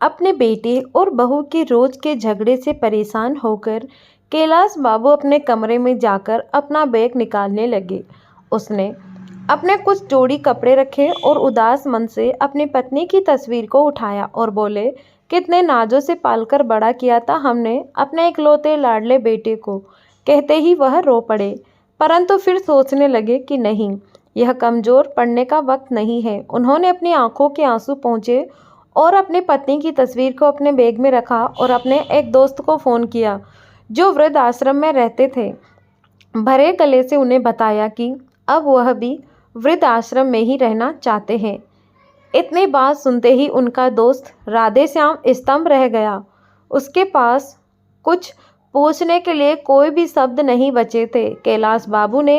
अपने बेटे और बहू के रोज के झगड़े से परेशान होकर कैलाश बाबू अपने कमरे में जाकर अपना बैग निकालने लगे। उसने अपने कुछ जोड़ी कपड़े रखे और उदास मन से अपनी पत्नी की तस्वीर को उठाया और बोले, कितने नाजों से पालकर बड़ा किया था हमने अपने इकलौते लाडले बेटे को। कहते ही वह रो पड़े, परंतु फिर सोचने लगे कि नहीं, यह कमजोर पड़ने का वक्त नहीं है। उन्होंने अपनी आंखों के आंसू पोंछे और अपनी पत्नी की तस्वीर को अपने बैग में रखा और अपने एक दोस्त को फ़ोन किया जो वृद्ध आश्रम में रहते थे। भरे गले से उन्हें बताया कि अब वह भी वृद्ध आश्रम में ही रहना चाहते हैं। इतनी बात सुनते ही उनका दोस्त राधेश्याम स्तंभ रह गया। उसके पास कुछ पूछने के लिए कोई भी शब्द नहीं बचे थे। कैलाश बाबू ने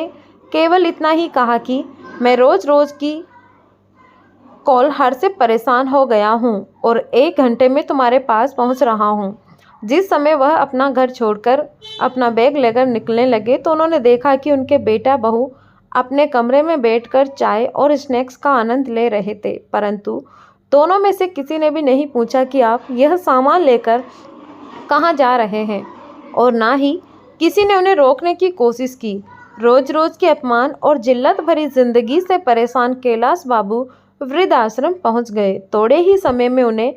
केवल इतना ही कहा कि मैं रोज रोज की कॉल हर से परेशान हो गया हूँ और 1 घंटे में तुम्हारे पास पहुँच रहा हूँ। जिस समय वह अपना घर छोड़कर अपना बैग लेकर निकलने लगे तो उन्होंने देखा कि उनके बेटा बहू अपने कमरे में बैठकर चाय और स्नैक्स का आनंद ले रहे थे, परंतु दोनों में से किसी ने भी नहीं पूछा कि आप यह सामान लेकर कहाँ जा रहे हैं, और ना ही किसी ने उन्हें रोकने की कोशिश की। रोज रोज के अपमान और जिल्लत भरी जिंदगी से परेशान कैलाश बाबू वृद्ध आश्रम पहुँच गए। थोड़े ही समय में उन्हें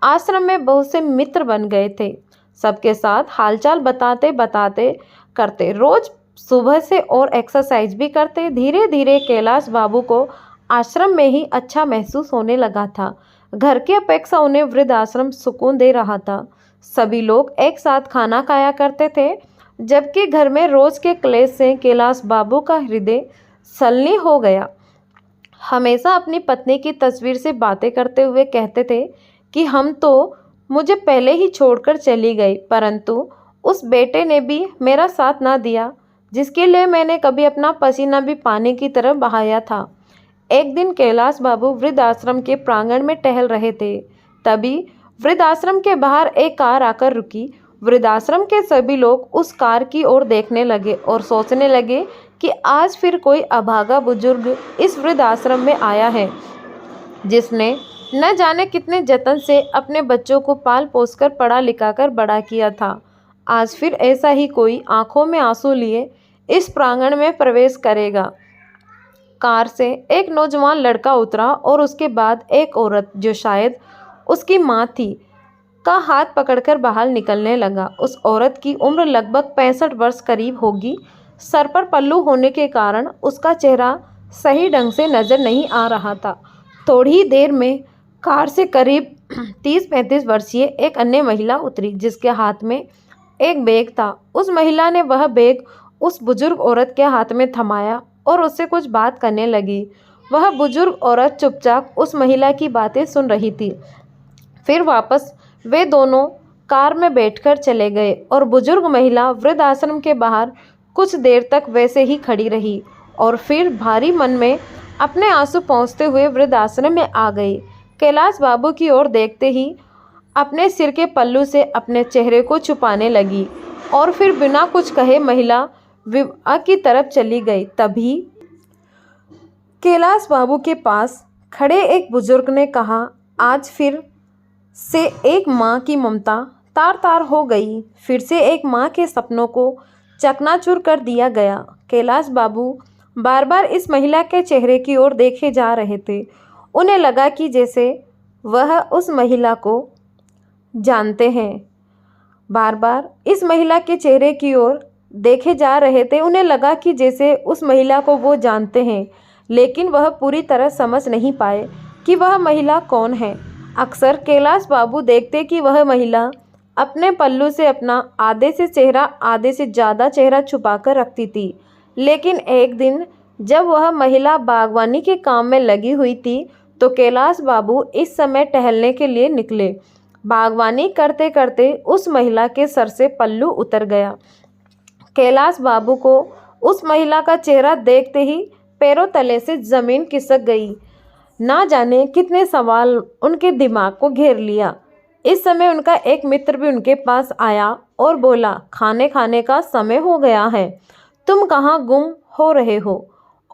आश्रम में बहुत से मित्र बन गए थे। सबके साथ हालचाल बताते बताते करते रोज सुबह से और एक्सरसाइज भी करते। धीरे धीरे कैलाश बाबू को आश्रम में ही अच्छा महसूस होने लगा था। घर की अपेक्षा उन्हें वृद्ध आश्रम सुकून दे रहा था। सभी लोग एक साथ खाना खाया करते थे, जबकि घर में रोज के क्लेश से कैलाश बाबू का हृदय सलनी हो गया। हमेशा अपनी पत्नी की तस्वीर से बातें करते हुए कहते थे कि हम तो मुझे पहले ही छोड़कर चली गई, परंतु उस बेटे ने भी मेरा साथ ना दिया जिसके लिए मैंने कभी अपना पसीना भी पानी की तरह बहाया था। एक दिन कैलाश बाबू वृद्ध आश्रम के प्रांगण में टहल रहे थे, तभी वृद्ध आश्रम के बाहर एक कार आकर रुकी। वृद्ध आश्रम के सभी लोग उस कार की ओर देखने लगे और सोचने लगे कि आज फिर कोई अभागा बुजुर्ग इस वृद्ध आश्रम में आया है, जिसने न जाने कितने जतन से अपने बच्चों को पाल पोस कर पढ़ा लिखाकर बड़ा किया था। आज फिर ऐसा ही कोई आंखों में आंसू लिए इस प्रांगण में प्रवेश करेगा। कार से एक नौजवान लड़का उतरा और उसके बाद एक औरत, जो शायद उसकी माँ थी, का हाथ पकड़कर बाहर निकलने लगा। उस औरत की उम्र लगभग 65 वर्ष करीब होगी। सर पर पल्लू होने के कारण उसका चेहरा सही ढंग से नजर नहीं आ रहा था। थोड़ी ही देर में कार से करीब 30-35 वर्षीय एक अन्य महिला उतरी, जिसके हाथ में एक बैग था। उस महिला ने वह बैग उस बुजुर्ग औरत के हाथ में थमाया और उससे कुछ बात करने लगी। वह बुजुर्ग औरत चुपचाप उस महिला की बातें सुन रही थी। फिर वापस वे दोनों कार में बैठकर चले गए और बुजुर्ग महिला वृद्ध आश्रम के बाहर कुछ देर तक वैसे ही खड़ी रही और फिर भारी मन में अपने आंसू पोंछते हुए वृद्ध आश्रम में आ गई। कैलाश बाबू की ओर देखते ही अपने सिर के पल्लू से अपने चेहरे को छुपाने लगी और फिर बिना कुछ कहे महिला विवाह की तरफ चली गई। तभी कैलाश बाबू के पास खड़े एक बुजुर्ग ने कहा, आज फिर से एक माँ की ममता तार तार हो गई। फिर से एक माँ के सपनों को चकनाचूर कर दिया गया। कैलाश बाबू बार बार इस महिला के चेहरे की ओर देखे जा रहे थे। उन्हें लगा कि जैसे वह उस महिला को जानते हैं। बार बार इस महिला के चेहरे की ओर देखे जा रहे थे। उन्हें लगा कि जैसे उस महिला को वो जानते हैं, लेकिन वह पूरी तरह समझ नहीं पाए कि वह महिला कौन है। अक्सर कैलाश बाबू देखते कि वह महिला अपने पल्लू से अपना आधे से चेहरा आधे से ज़्यादा चेहरा छुपाकर रखती थी, लेकिन एक दिन जब वह महिला बागवानी के काम में लगी हुई थी तो कैलाश बाबू इस समय टहलने के लिए निकले। बागवानी करते करते उस महिला के सर से पल्लू उतर गया। कैलाश बाबू को उस महिला का चेहरा देखते ही पैरों तले से ज़मीन खिसक गई। ना जाने कितने सवाल उनके दिमाग को घेर लिया। इस समय उनका एक मित्र भी उनके पास आया और बोला, खाने खाने का समय हो गया है, तुम कहाँ गुम हो रहे हो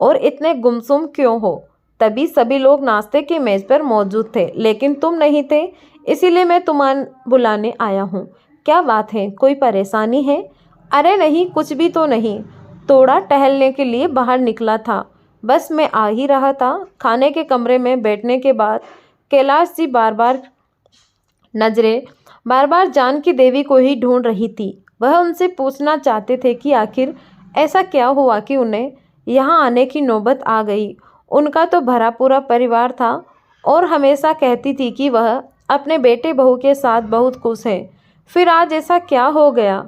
और इतने गुमसुम क्यों हो? तभी सभी लोग नाश्ते की मेज पर मौजूद थे, लेकिन तुम नहीं थे, इसीलिए मैं तुम्हें बुलाने आया हूँ। क्या बात है, कोई परेशानी है? अरे नहीं, कुछ भी तो नहीं, थोड़ा टहलने के लिए बाहर निकला था, बस मैं आ ही रहा था। खाने के कमरे में बैठने के बाद कैलाश जी नजरें बार बार जानकी देवी को ही ढूंढ रही थी। वह उनसे पूछना चाहते थे कि आखिर ऐसा क्या हुआ कि उन्हें यहाँ आने की नौबत आ गई। उनका तो भरा पूरा परिवार था और हमेशा कहती थी कि वह अपने बेटे बहू के साथ बहुत खुश है। फिर आज ऐसा क्या हो गया?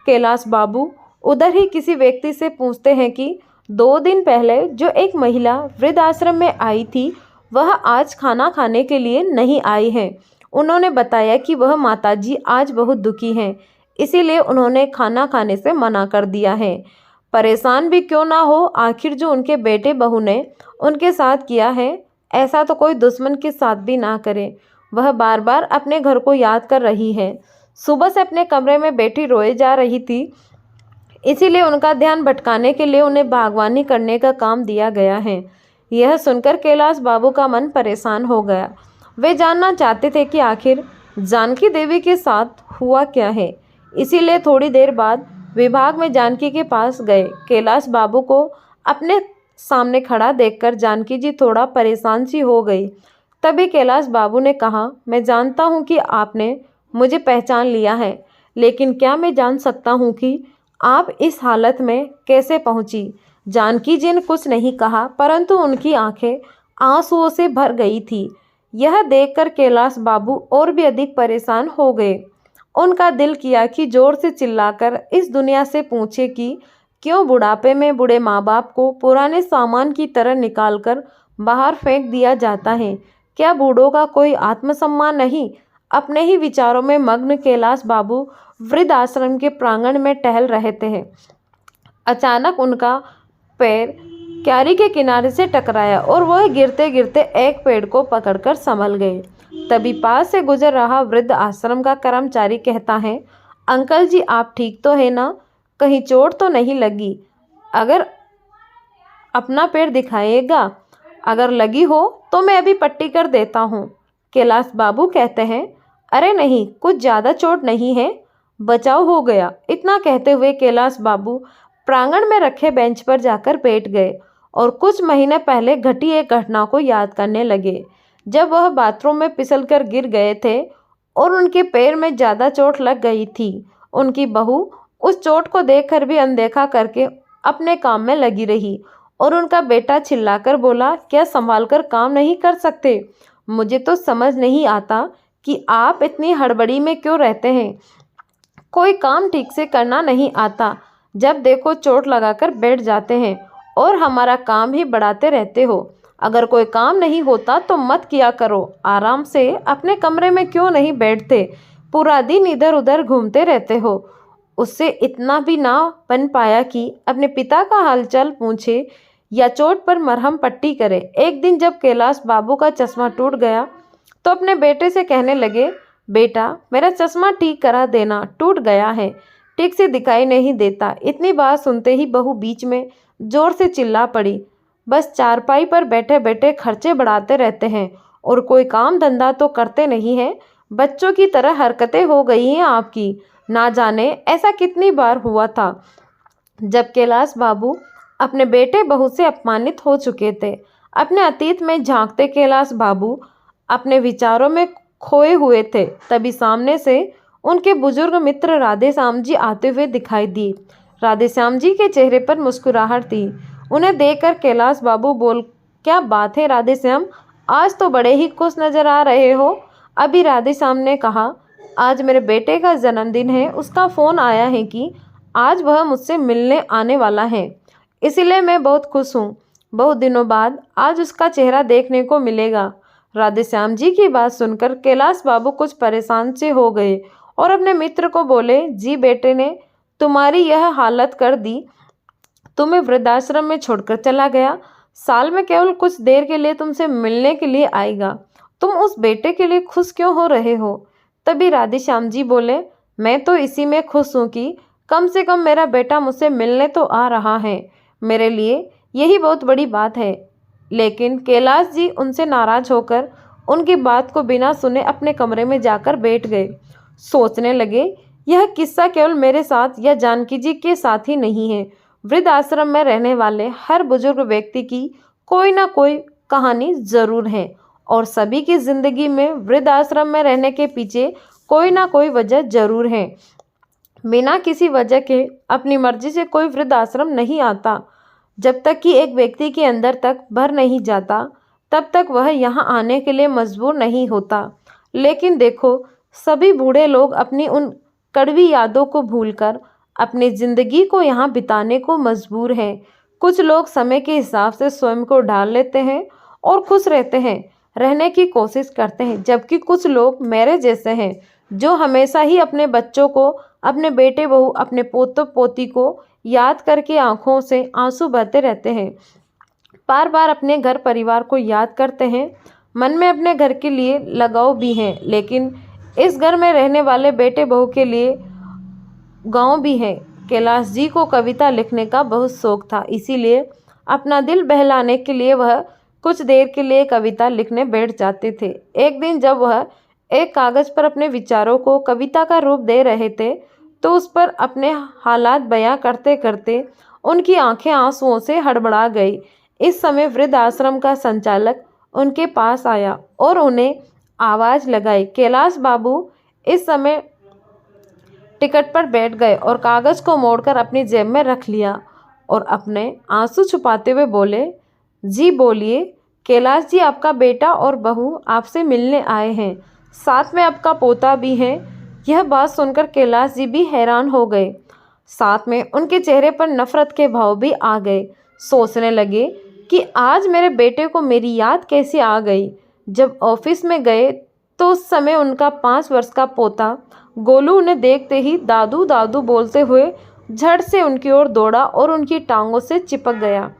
कैलाश बाबू उधर ही किसी व्यक्ति से पूछते हैं कि 2 दिन पहले जो एक महिला वृद्धाश्रम में आई थी, वह आज खाना खाने के लिए नहीं आई है। उन्होंने बताया कि वह माताजी आज बहुत दुखी हैं, इसीलिए उन्होंने खाना खाने से मना कर दिया है। परेशान भी क्यों ना हो, आखिर जो उनके बेटे बहू ने उनके साथ किया है, ऐसा तो कोई दुश्मन के साथ भी ना करे। वह बार बार अपने घर को याद कर रही है। सुबह से अपने कमरे में बैठी रोए जा रही थी, इसीलिए उनका ध्यान भटकाने के लिए उन्हें बागवानी करने का काम दिया गया है। यह सुनकर कैलाश बाबू का मन परेशान हो गया। वे जानना चाहते थे कि आखिर जानकी देवी के साथ हुआ क्या है। इसीलिए थोड़ी देर बाद विभाग में जानकी के पास गए। कैलाश बाबू को अपने सामने खड़ा देखकर जानकी जी थोड़ा परेशान सी हो गई। तभी कैलाश बाबू ने कहा, मैं जानता हूँ कि आपने मुझे पहचान लिया है, लेकिन क्या मैं जान सकता हूँ कि आप इस हालत में कैसे पहुँची? जानकी जी ने कुछ नहीं कहा, परंतु उनकी आंखें आंसुओं से भर गई थी। यह देखकर कैलाश बाबू और भी अधिक परेशान हो गए। उनका दिल किया कि जोर से चिल्लाकर इस दुनिया से पूछे कि क्यों बुढ़ापे में बूढ़े माँ बाप को पुराने सामान की तरह निकालकर बाहर फेंक दिया जाता है। क्या बूढ़ों का कोई आत्मसम्मान नहीं? अपने ही विचारों में मग्न कैलाश बाबू वृद्ध आश्रम के प्रांगण में टहल रहे थे। अचानक उनका पैर क्यारी के किनारे से टकराया और वह गिरते गिरते एक पेड़ को पकड़कर संभल गए। तभी पास से गुजर रहा वृद्ध आश्रम का कर्मचारी कहता है, अंकल जी आप ठीक तो है ना? कहीं चोट तो नहीं लगी? अगर अपना पैर दिखाइएगा, अगर लगी हो तो मैं अभी पट्टी कर देता हूँ। कैलाश बाबू कहते हैं, अरे नहीं, कुछ ज़्यादा चोट नहीं है, बचाव हो गया। इतना कहते हुए कैलाश बाबू प्रांगण में रखे बेंच पर जाकर बैठ गए और कुछ महीने पहले घटी एक घटना को याद करने लगे, जब वह बाथरूम में फिसलकर गिर गए थे और उनके पैर में ज़्यादा चोट लग गई थी। उनकी बहू उस चोट को देखकर भी अनदेखा करके अपने काम में लगी रही और उनका बेटा चिल्लाकर बोला, क्या संभाल कर काम नहीं कर सकते? मुझे तो समझ नहीं आता कि आप इतनी हड़बड़ी में क्यों रहते हैं। कोई काम ठीक से करना नहीं आता, जब देखो चोट लगाकर बैठ जाते हैं और हमारा काम ही बढ़ाते रहते हो। अगर कोई काम नहीं होता तो मत किया करो, आराम से अपने कमरे में क्यों नहीं बैठते, पूरा दिन इधर उधर घूमते रहते हो। उससे इतना भी ना बन पाया कि अपने पिता का हालचाल पूछे या चोट पर मरहम पट्टी करे। एक दिन जब कैलाश बाबू का चश्मा टूट गया तो अपने बेटे से कहने लगे, बेटा मेरा चश्मा ठीक करा देना, टूट गया है, ठीक से दिखाई नहीं देता। इतनी बात सुनते ही बहू बीच में जोर से चिल्ला पड़ी, बस चारपाई पर बैठे बैठे खर्चे बढ़ाते रहते हैं और कोई काम धंधा तो करते नहीं हैं। बच्चों की तरह हरकतें हो गई हैं आपकी। ना जाने ऐसा कितनी बार हुआ था जब कैलाश बाबू अपने बेटे बहू से अपमानित हो चुके थे। अपने अतीत में झांकते कैलाश बाबू अपने विचारों में खोए हुए थे। तभी सामने से उनके बुजुर्ग मित्र राधे श्याम जी आते हुए दिखाई दिए। राधे श्याम जी के चेहरे पर मुस्कुराहट थी। उन्हें देखकर कैलाश बाबू बोल, क्या बात है राधे श्याम, आज तो बड़े ही खुश नजर आ रहे हो। अभी राधे श्याम ने कहा, आज मेरे बेटे का जन्मदिन है, उसका फ़ोन आया है कि आज वह मुझसे मिलने आने वाला है, इसीलिए मैं बहुत खुश हूँ। बहुत दिनों बाद आज उसका चेहरा देखने को मिलेगा। राधे श्याम जी की बात सुनकर कैलाश बाबू कुछ परेशान से हो गए और अपने मित्र को बोले, जी बेटे ने तुम्हारी यह हालत कर दी, तुम्हें वृद्धाश्रम में छोड़कर चला गया, साल में केवल कुछ देर के लिए तुमसे मिलने के लिए आएगा, तुम उस बेटे के लिए खुश क्यों हो रहे हो? तभी राधे श्याम जी बोले, मैं तो इसी में खुश हूँ कि कम से कम मेरा बेटा मुझसे मिलने तो आ रहा है, मेरे लिए यही बहुत बड़ी बात है। लेकिन कैलाश जी उनसे नाराज होकर उनकी बात को बिना सुने अपने कमरे में जाकर बैठ गए। सोचने लगे, यह किस्सा केवल मेरे साथ या जानकी जी के साथ ही नहीं है। वृद्ध आश्रम में रहने वाले हर बुजुर्ग व्यक्ति की कोई ना कोई कहानी जरूर है और सभी की जिंदगी में वृद्ध आश्रम में रहने के पीछे कोई ना कोई वजह जरूर है। बिना किसी वजह के अपनी मर्जी से कोई वृद्ध आश्रम नहीं आता। जब तक कि एक व्यक्ति के अंदर तक भर नहीं जाता तब तक वह यहाँ आने के लिए मजबूर नहीं होता। लेकिन देखो, सभी बूढ़े लोग अपनी उन कड़वी यादों को भूलकर अपनी जिंदगी को यहाँ बिताने को मजबूर हैं। कुछ लोग समय के हिसाब से स्वयं को ढाल लेते हैं और खुश रहते हैं, रहने की कोशिश करते हैं, जबकि कुछ लोग मेरे जैसे हैं जो हमेशा ही अपने बच्चों को, अपने बेटे बहू, अपने पोतों पोती को याद करके आंखों से आंसू बहते रहते हैं, बार बार अपने घर परिवार को याद करते हैं, मन में अपने घर के लिए लगाव भी हैं, लेकिन इस घर में रहने वाले बेटे बहू के लिए गाँव भी है। कैलाश जी को कविता लिखने का बहुत शौक था, इसीलिए अपना दिल बहलाने के लिए वह कुछ देर के लिए कविता लिखने बैठ जाते थे। एक दिन जब वह एक कागज़ पर अपने विचारों को कविता का रूप दे रहे थे तो उस पर अपने हालात बयां करते करते उनकी आंखें आंसुओं से हड़बड़ा गई। इस समय वृद्ध आश्रम का संचालक उनके पास आया और उन्हें आवाज़ लगाई। कैलाश बाबू इस समय टिकट पर बैठ गए और कागज़ को मोड़कर अपनी जेब में रख लिया और अपने आंसू छुपाते हुए बोले, जी बोलिए। कैलाश जी, आपका बेटा और बहू आपसे मिलने आए हैं, साथ में आपका पोता भी है। यह बात सुनकर कैलाश जी भी हैरान हो गए, साथ में उनके चेहरे पर नफरत के भाव भी आ गए। सोचने लगे कि आज मेरे बेटे को मेरी याद कैसे आ गई। जब ऑफिस में गए तो उस समय उनका 5 वर्ष का पोता गोलू उन्हें देखते ही दादू दादू बोलते हुए झट से उनकी ओर दौड़ा और उनकी टांगों से चिपक गया।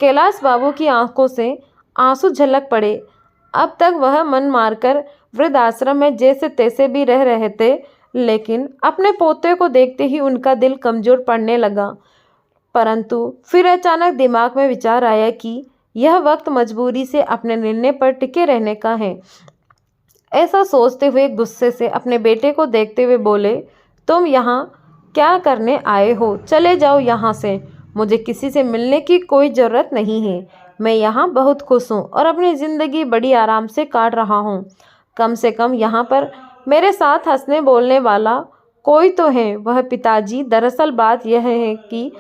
कैलाश बाबू की आंखों से आंसू झलक पड़े। अब तक वह मन मारकर वृद्ध आश्रम में जैसे तैसे भी रह रहे थे, लेकिन अपने पोते को देखते ही उनका दिल कमजोर पड़ने लगा। परंतु फिर अचानक दिमाग में विचार आया कि यह वक्त मजबूरी से अपने निर्णय पर टिके रहने का है। ऐसा सोचते हुए गुस्से से अपने बेटे को देखते हुए बोले, तुम यहाँ क्या करने आए हो? चले जाओ यहाँ से। मुझे किसी से मिलने की कोई ज़रूरत नहीं है। मैं यहाँ बहुत खुश हूँ और अपनी ज़िंदगी बड़ी आराम से काट रहा हूँ। कम से कम यहाँ पर मेरे साथ हंसने बोलने वाला कोई तो है, वह पिताजी। दरअसल बात यह है कि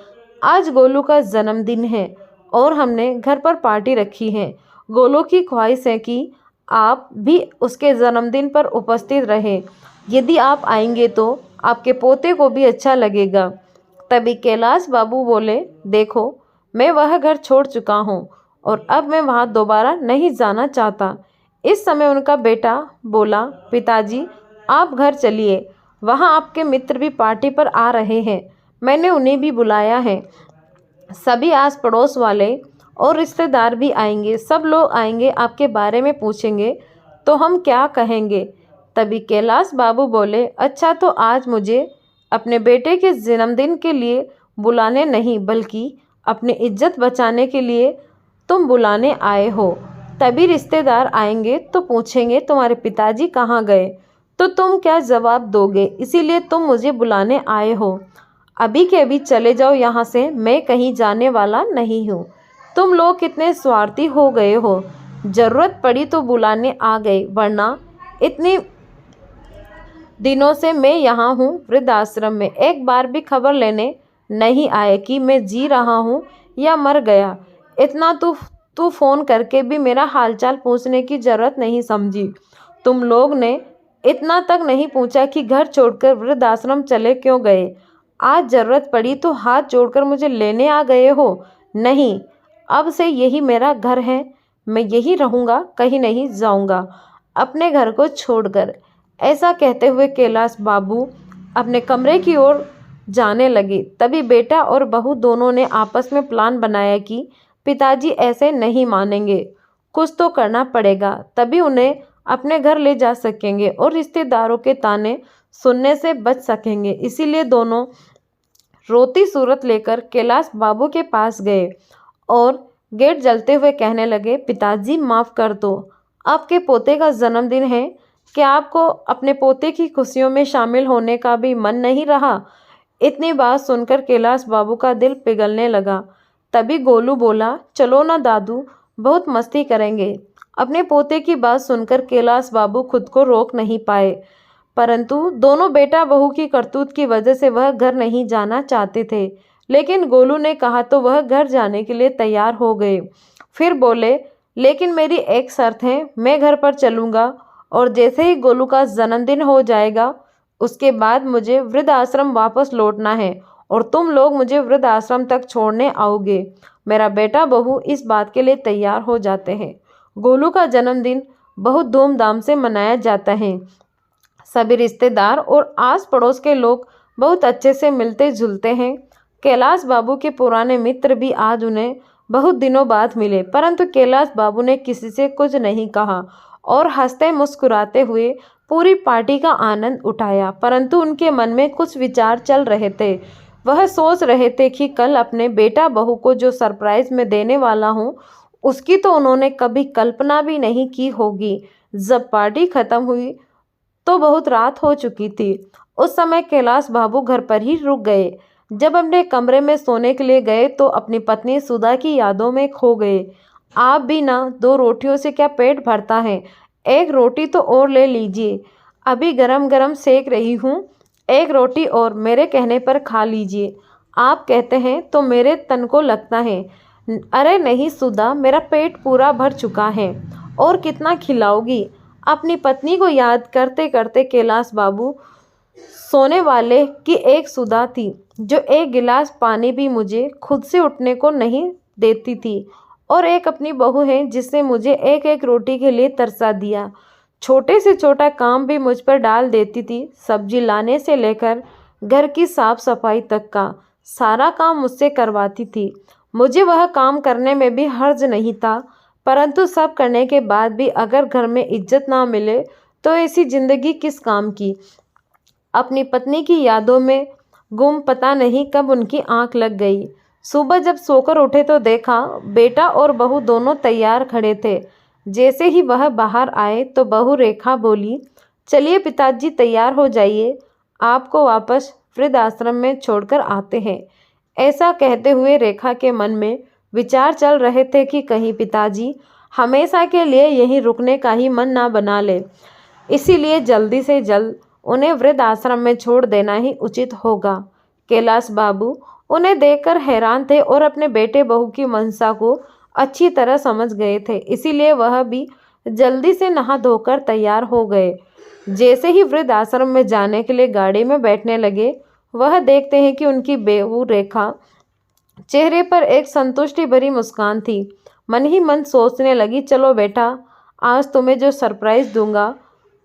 आज गोलू का जन्मदिन है और हमने घर पर पार्टी रखी है। गोलू की ख्वाहिश है कि आप भी उसके जन्मदिन पर उपस्थित रहें। यदि आप आएंगे तो आपके पोते को भी अच्छा लगेगा। तभी कैलाश बाबू बोले, देखो, मैं वह घर छोड़ चुका हूँ और अब मैं वहाँ दोबारा नहीं जाना चाहता। इस समय उनका बेटा बोला, पिताजी आप घर चलिए, वहाँ आपके मित्र भी पार्टी पर आ रहे हैं, मैंने उन्हें भी बुलाया है। सभी आस पड़ोस वाले और रिश्तेदार भी आएंगे, सब लोग आएंगे, आपके बारे में पूछेंगे तो हम क्या कहेंगे। तभी कैलाश बाबू बोले, अच्छा तो आज मुझे अपने बेटे के जन्मदिन के लिए बुलाने नहीं बल्कि अपनी इज्जत बचाने के लिए तुम बुलाने आए हो। तभी रिश्तेदार आएंगे तो पूछेंगे तुम्हारे पिताजी कहाँ गए, तो तुम क्या जवाब दोगे? इसीलिए तुम मुझे बुलाने आए हो। अभी के अभी चले जाओ यहाँ से, मैं कहीं जाने वाला नहीं हूँ। तुम लोग कितने स्वार्थी हो गए हो, ज़रूरत पड़ी तो बुलाने आ गए, वरना इतनी दिनों से मैं यहाँ हूँ वृद्धाश्रम में, एक बार भी खबर लेने नहीं आए कि मैं जी रहा हूँ या मर गया। इतना तू फ़ोन करके भी मेरा हालचाल पूछने की ज़रूरत नहीं समझी। तुम लोग ने इतना तक नहीं पूछा कि घर छोड़कर वृद्धाश्रम चले क्यों गए। आज ज़रूरत पड़ी तो हाथ जोड़कर मुझे लेने आ गए हो। नहीं, अब से यही मेरा घर है, मैं यही रहूँगा, कहीं नहीं जाऊँगा अपने घर को छोड़कर। ऐसा कहते हुए कैलाश बाबू अपने कमरे की ओर जाने लगे। तभी बेटा और बहू दोनों ने आपस में प्लान बनाया कि पिताजी ऐसे नहीं मानेंगे, कुछ तो करना पड़ेगा, तभी उन्हें अपने घर ले जा सकेंगे और रिश्तेदारों के ताने सुनने से बच सकेंगे। इसीलिए दोनों रोती सूरत लेकर कैलाश बाबू के पास गए और गेट जलते हुए कहने लगे, पिताजी माफ़ कर दो, आपके पोते का जन्मदिन है। क्या आपको अपने पोते की खुशियों में शामिल होने का भी मन नहीं रहा? इतनी बात सुनकर कैलाश बाबू का दिल पिघलने लगा। तभी गोलू बोला, चलो ना दादू, बहुत मस्ती करेंगे। अपने पोते की बात सुनकर कैलाश बाबू खुद को रोक नहीं पाए, परंतु दोनों बेटा बहू की करतूत की वजह से वह घर नहीं जाना चाहते थे। लेकिन गोलू ने कहा तो वह घर जाने के लिए तैयार हो गए। फिर बोले, लेकिन मेरी एक शर्त है, मैं घर पर चलूँगा और जैसे ही गोलू का जन्मदिन हो जाएगा उसके बाद मुझे वृद्धाश्रम वापस लौटना है और तुम लोग मुझे वृद्धाश्रम तक छोड़ने आओगे। मेरा बेटा बहू इस बात के लिए तैयार हो जाते हैं। गोलू का जन्मदिन बहुत धूमधाम से मनाया जाता है। सभी रिश्तेदार और आस पड़ोस के लोग बहुत अच्छे से मिलते जुलते हैं। कैलाश बाबू के पुराने मित्र भी आज उन्हें बहुत दिनों बाद मिले, परंतु कैलाश बाबू ने किसी से कुछ नहीं कहा और हंसते मुस्कुराते हुए पूरी पार्टी का आनंद उठाया। परंतु उनके मन में कुछ विचार चल रहे थे। वह सोच रहे थे कि कल अपने बेटा बहू को जो सरप्राइज मैं देने वाला हूँ उसकी तो उन्होंने कभी कल्पना भी नहीं की होगी। जब पार्टी खत्म हुई तो बहुत रात हो चुकी थी। उस समय कैलाश बाबू घर पर ही रुक गए। जब अपने कमरे में सोने के लिए गए तो अपनी पत्नी सुधा की यादों में खो गए। आप भी ना, 2 रोटियों से क्या पेट भरता है? एक रोटी तो और ले लीजिए, अभी गरम गरम सेक रही हूँ। एक रोटी और मेरे कहने पर खा लीजिए। आप कहते हैं तो मेरे तन को लगता है। अरे नहीं सुधा, मेरा पेट पूरा भर चुका है, और कितना खिलाओगी? अपनी पत्नी को याद करते करते कैलाश बाबू सोने वाले की एक सुधा थी जो एक गिलास पानी भी मुझे खुद से उठने को नहीं देती थी, और एक अपनी बहू है जिसने मुझे एक एक रोटी के लिए तरसा दिया। छोटे से छोटा काम भी मुझ पर डाल देती थी। सब्जी लाने से लेकर घर की साफ सफाई तक का सारा काम मुझसे करवाती थी। मुझे वह काम करने में भी हर्ज नहीं था, परंतु सब करने के बाद भी अगर घर में इज्जत ना मिले तो ऐसी जिंदगी किस काम की। अपनी पत्नी की यादों में गुम पता नहीं कब उनकी आंख लग गई। सुबह जब सोकर उठे तो देखा बेटा और बहू दोनों तैयार खड़े थे। जैसे ही वह बाहर आए तो बहू रेखा बोली, चलिए पिताजी तैयार हो जाइए, आपको वापस वृद्धाश्रम में छोड़कर आते हैं। ऐसा कहते हुए रेखा के मन में विचार चल रहे थे कि कहीं पिताजी हमेशा के लिए यहीं रुकने का ही मन ना बना ले, इसीलिए जल्दी से जल्द उन्हें वृद्धाश्रम में छोड़ देना ही उचित होगा। कैलाश बाबू उन्हें देखकर हैरान थे और अपने बेटे बहू की मंशा को अच्छी तरह समझ गए थे, इसीलिए वह भी जल्दी से नहा धोकर तैयार हो गए। जैसे ही वृद्धाश्रम में जाने के लिए गाड़ी में बैठने लगे, वह देखते हैं कि उनकी बहू रेखा चेहरे पर एक संतुष्टि भरी मुस्कान थी। मन ही मन सोचने लगी, चलो बेटा, आज तुम्हें जो सरप्राइज दूंगा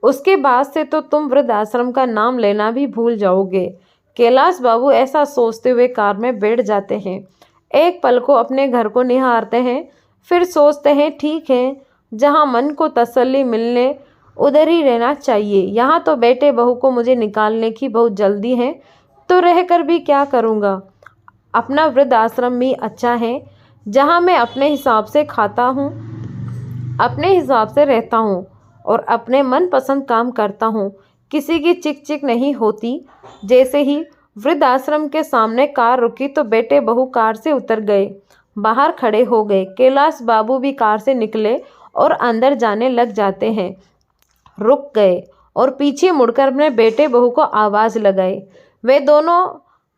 उसके बाद से तो तुम वृद्धाश्रम का नाम लेना भी भूल जाओगे। कैलाश बाबू ऐसा सोचते हुए कार में बैठ जाते हैं। एक पल को अपने घर को निहारते हैं, फिर सोचते हैं ठीक है, जहाँ मन को तसल्ली मिलने उधर ही रहना चाहिए। यहाँ तो बेटे बहू को मुझे निकालने की बहुत जल्दी है, तो रहकर भी क्या करूँगा। अपना वृद्धाश्रम भी अच्छा है, जहाँ मैं अपने हिसाब से खाता हूँ, अपने हिसाब से रहता हूँ और अपने मनपसंद काम करता हूँ। किसी की चिक चिक नहीं होती। जैसे ही वृद्धाश्रम के सामने कार रुकी तो बेटे बहू कार से उतर गए, बाहर खड़े हो गए। कैलाश बाबू भी कार से निकले और अंदर जाने लग जाते हैं। रुक गए और पीछे मुड़कर अपने बेटे बहू को आवाज़ लगाई। वे दोनों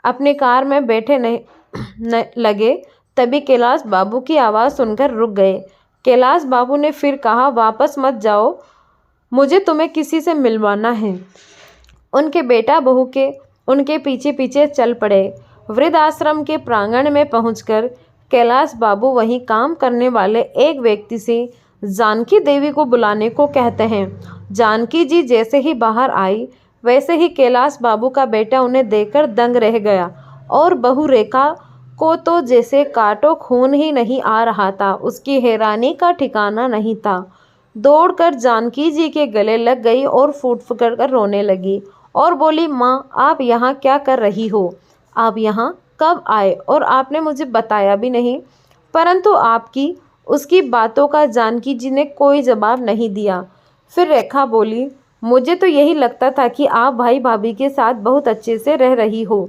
अपनी कार में बैठे नहीं लगे, तभी कैलाश बाबू की आवाज़ सुनकर रुक गए। कैलाश बाबू ने फिर कहा, वापस मत जाओ, मुझे तुम्हें किसी से मिलवाना है। उनके बेटा बहू के उनके पीछे पीछे चल पड़े। वृद्धाश्रम के प्रांगण में पहुंचकर कैलाश बाबू वहीं काम करने वाले एक व्यक्ति से जानकी देवी को बुलाने को कहते हैं। जानकी जी जैसे ही बाहर आई, वैसे ही कैलाश बाबू का बेटा उन्हें देखकर दंग रह गया और बहू रेखा को तो जैसे काटो खून ही नहीं आ रहा था। उसकी हैरानी का ठिकाना नहीं था। दौड़कर जानकी जी के गले लग गई और फूट फूट कर रोने लगी और बोली, माँ आप यहाँ क्या कर रही हो? आप यहाँ कब आए और आपने मुझे बताया भी नहीं? परंतु आपकी उसकी बातों का जानकी जी ने कोई जवाब नहीं दिया। फिर रेखा बोली, मुझे तो यही लगता था कि आप भाई भाभी के साथ बहुत अच्छे से रह रही हो।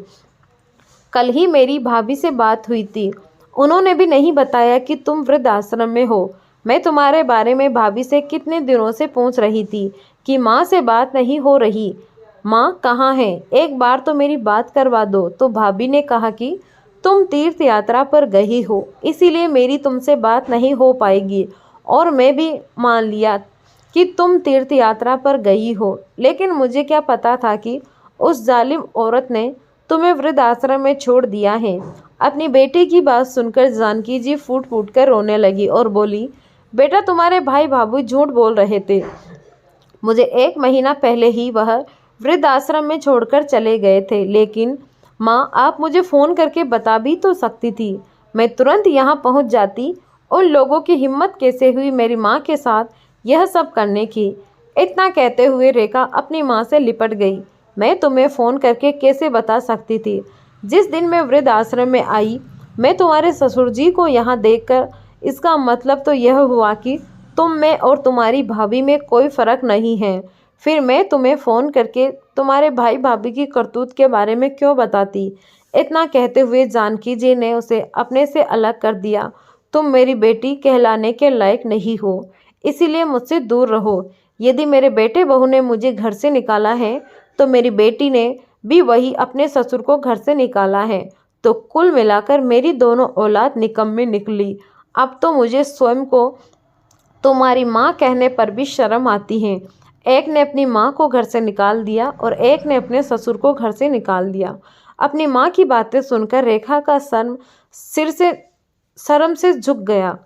कल ही मेरी भाभी से बात हुई थी, उन्होंने भी नहीं बताया कि तुम वृद्धाश्रम में हो। मैं तुम्हारे बारे में भाभी से कितने दिनों से पूछ रही थी कि माँ से बात नहीं हो रही, माँ कहाँ है, एक बार तो मेरी बात करवा दो। तो भाभी ने कहा कि तुम तीर्थ यात्रा पर गई हो, इसीलिए मेरी तुमसे बात नहीं हो पाएगी। और मैं भी मान लिया कि तुम तीर्थ यात्रा पर गई हो, लेकिन मुझे क्या पता था कि उस जालिम औरत ने तुम्हें वृद्धाश्रम में छोड़ दिया है। अपनी बेटी की बात सुनकर जानकी जी फूट फूट कर रोने लगी और बोली, बेटा तुम्हारे भाई भाभी झूठ बोल रहे थे। मुझे 1 महीना पहले ही वह वृद्धाश्रम में छोड़कर चले गए थे। लेकिन माँ, आप मुझे फ़ोन करके बता भी तो सकती थी, मैं तुरंत यहाँ पहुँच जाती। उन लोगों की हिम्मत कैसे हुई मेरी माँ के साथ यह सब करने की। इतना कहते हुए रेखा अपनी माँ से लिपट गई। मैं तुम्हें फ़ोन करके कैसे बता सकती थी। जिस दिन मैं वृद्धाश्रम में आई, मैं तुम्हारे ससुर जी को यहाँ देखकर, इसका मतलब तो यह हुआ कि तुम में और तुम्हारी भाभी में कोई फ़र्क नहीं है। फिर मैं तुम्हें फ़ोन करके तुम्हारे भाई भाभी की करतूत के बारे में क्यों बताती। इतना कहते हुए जानकी जी ने उसे अपने से अलग कर दिया। तुम मेरी बेटी कहलाने के लायक नहीं हो, इसीलिए मुझसे दूर रहो। यदि मेरे बेटे बहू ने मुझे घर से निकाला है, तो मेरी बेटी ने भी वही अपने ससुर को घर से निकाला है। तो कुल मिलाकर मेरी दोनों औलाद निकम्मी निकली। अब तो मुझे स्वयं को तुम्हारी माँ कहने पर भी शर्म आती है। एक ने अपनी माँ को घर से निकाल दिया और एक ने अपने ससुर को घर से निकाल दिया। अपनी माँ की बातें सुनकर रेखा का सिर से शर्म से झुक गया।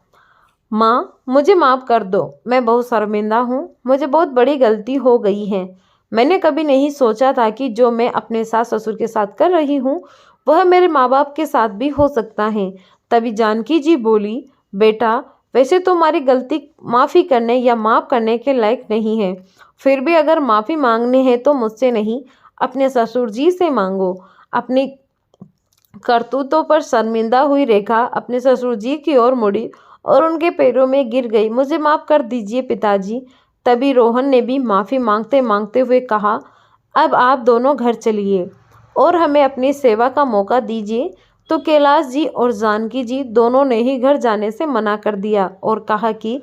माँ, मुझे माफ़ कर दो, मैं बहुत शर्मिंदा हूँ, मुझे बहुत बड़ी गलती हो गई है। मैंने कभी नहीं सोचा था कि जो मैं अपने सास ससुर के साथ कर रही हूँ, वह मेरे माँ बाप के साथ भी हो सकता है। तभी जानकी जी बोली, बेटा वैसे तो हमारी गलती माफ़ी करने या माफ़ करने के लायक नहीं है, फिर भी अगर माफ़ी मांगनी है तो मुझसे नहीं, अपने ससुर जी से मांगो। अपनी करतूतों पर शर्मिंदा हुई रेखा अपने ससुर जी की ओर मुड़ी और उनके पैरों में गिर गई। मुझे माफ़ कर दीजिए पिताजी। तभी रोहन ने भी माफ़ी मांगते मांगते हुए कहा, अब आप दोनों घर चलिए और हमें अपनी सेवा का मौका दीजिए। तो कैलाश जी और जानकी जी दोनों ने ही घर जाने से मना कर दिया और कहा कि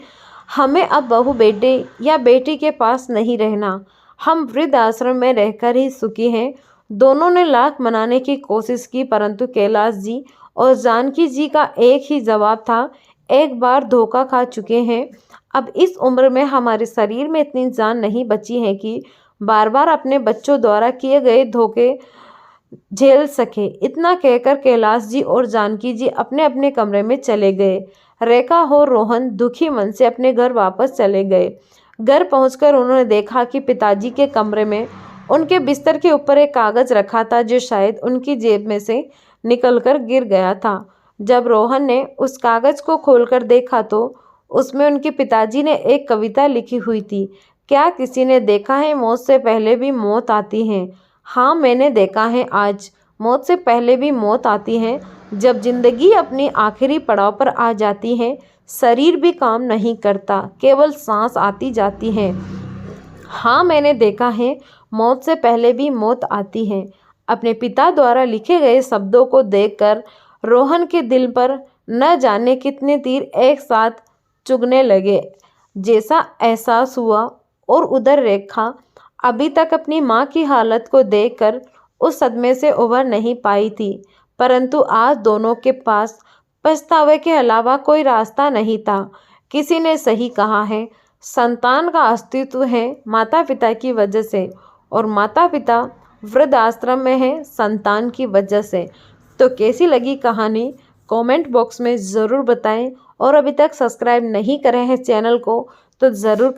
हमें अब बहू बेटे या बेटी के पास नहीं रहना, हम वृद्ध आश्रम में रहकर ही सुखी हैं। दोनों ने लाख मनाने की कोशिश की, परंतु कैलाश जी और जानकी जी का एक ही जवाब था, एक बार धोखा खा चुके हैं। अब इस उम्र में हमारे शरीर में इतनी जान नहीं बची है कि बार बार अपने बच्चों द्वारा किए गए धोखे झेल सके। इतना कहकर कैलाश जी और जानकी जी अपने अपने कमरे में चले गए। रेखा और रोहन दुखी मन से अपने घर वापस चले गए। घर पहुंचकर उन्होंने देखा कि पिताजी के कमरे में उनके बिस्तर के ऊपर एक कागज रखा था, जो शायद उनकी जेब में से निकलकर गिर गया था। जब रोहन ने उस कागज को खोलकर देखा तो उसमें उनके पिताजी ने एक कविता लिखी हुई थी। क्या किसी ने देखा है मौत से पहले भी मौत आती है? हाँ, मैंने देखा है आज मौत से पहले भी मौत आती है। जब जिंदगी अपनी आखिरी पड़ाव पर आ जाती है, शरीर भी काम नहीं करता, केवल सांस आती जाती है। हाँ, मैंने देखा है मौत से पहले भी मौत आती है। अपने पिता द्वारा लिखे गए शब्दों को देखकर रोहन के दिल पर न जाने कितने तीर एक साथ चुभने लगे जैसा एहसास हुआ। और उधर रेखा अभी तक अपनी माँ की हालत को देखकर उस सदमे से उभर नहीं पाई थी, परंतु आज दोनों के पास पछतावे के अलावा कोई रास्ता नहीं था। किसी ने सही कहा है, संतान का अस्तित्व है माता पिता की वजह से, और माता पिता वृद्ध आश्रम में है संतान की वजह से। तो कैसी लगी कहानी, कमेंट बॉक्स में ज़रूर बताएं। और अभी तक सब्सक्राइब नहीं करे हैं चैनल को तो ज़रूर करें।